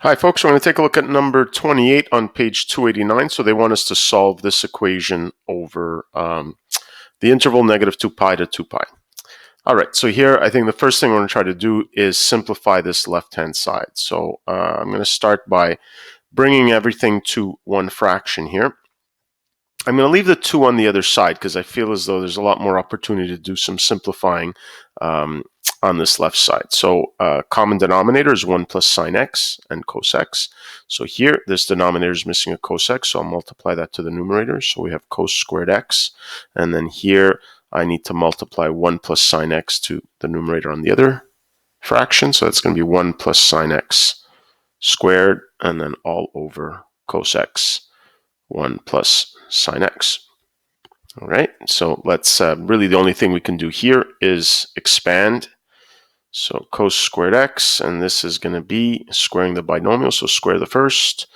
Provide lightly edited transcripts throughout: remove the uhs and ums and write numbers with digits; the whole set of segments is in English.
Hi folks, we're going to take a look at number 28 on page 289. So they want us to solve this equation over the interval negative 2 pi to 2 pi. All right, so here I think the first thing we're going to try to do is simplify this left-hand side. So I'm going to start by bringing everything to one fraction here. I'm going to leave the 2 on the other side because I feel as though there's a lot more opportunity to do some simplifying on this left side. So common denominator is 1 plus sine x and cos x. So here, this denominator is missing a cos x, so I'll multiply that to the numerator. So we have cos squared x. And then here, I need to multiply 1 plus sine x to the numerator on the other fraction. So that's going to be 1 plus sine x squared, and then all over cos x, 1 plus sine x. All right, so let's really the only thing we can do here is expand. So cos squared x, and this is going to be squaring the binomial, so square the first,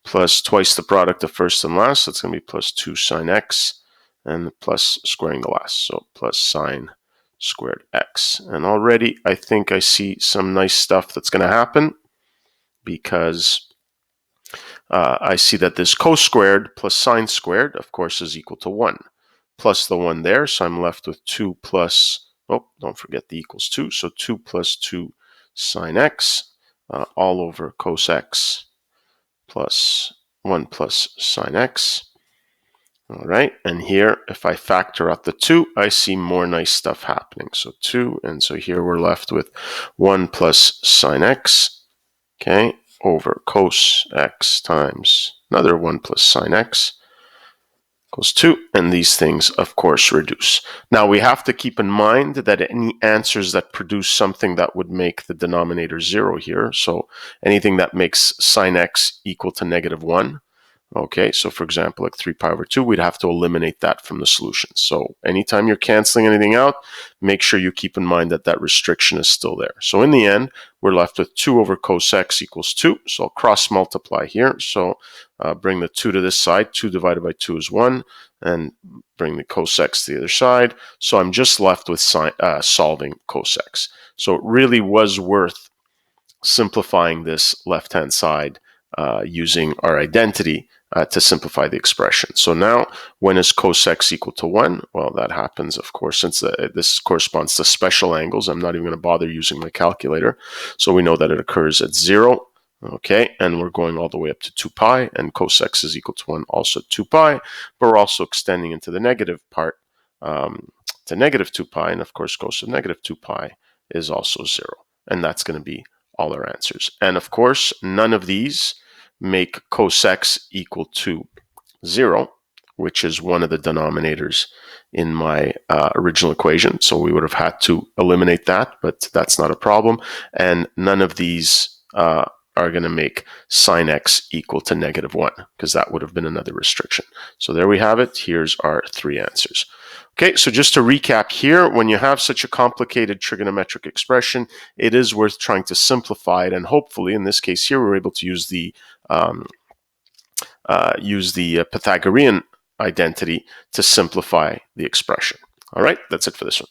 plus twice the product of first and last, so it's going to be plus 2 sine x, and plus squaring the last, so plus sine squared x. And already I think I see some nice stuff that's going to happen, because I see that this cos squared plus sine squared, of course, is equal to 1, plus the 1 there, so I'm left with 2 plus, oh, don't forget the equals 2, so 2 plus 2 sine x all over cos x plus 1 plus sine x. All right, and here, if I factor out the 2, I see more nice stuff happening. So 2, and so here we're left with 1 plus sine x, okay, over cos x times another 1 plus sine x equals 2, and these things, of course, reduce. Now, we have to keep in mind that any answers that produce something that would make the denominator 0 here, so anything that makes sine x equal to negative 1, okay, so for example, like 3 pi over 2, we'd have to eliminate that from the solution. So anytime you're canceling anything out, make sure you keep in mind that that restriction is still there. So in the end, we're left with 2 over cos x equals 2. So I'll cross multiply here. So bring the 2 to this side. 2 divided by 2 is 1. And bring the cos x to the other side. So I'm just left with solving cos x. So it really was worth simplifying this left-hand side using our identity to simplify the expression. So now, when is cos x equal to 1? Well, that happens, of course, since this corresponds to special angles. I'm not even going to bother using my calculator. So we know that it occurs at 0, okay, and we're going all the way up to 2 pi, and cos x is equal to 1, also 2 pi, but we're also extending into the negative part to negative 2 pi, and of course, cos of negative 2 pi is also 0, and that's going to be all our answers. And of course, none of these make cos x equal to 0, which is one of the denominators in my original equation. So we would have had to eliminate that, but that's not a problem. And none of these are going to make sine x equal to negative 1, because that would have been another restriction. So there we have it. Here's our 3 answers. Okay, so just to recap here, when you have such a complicated trigonometric expression, it is worth trying to simplify it, and hopefully, in this case here, we're able to use the Pythagorean identity to simplify the expression. All right, that's it for this one.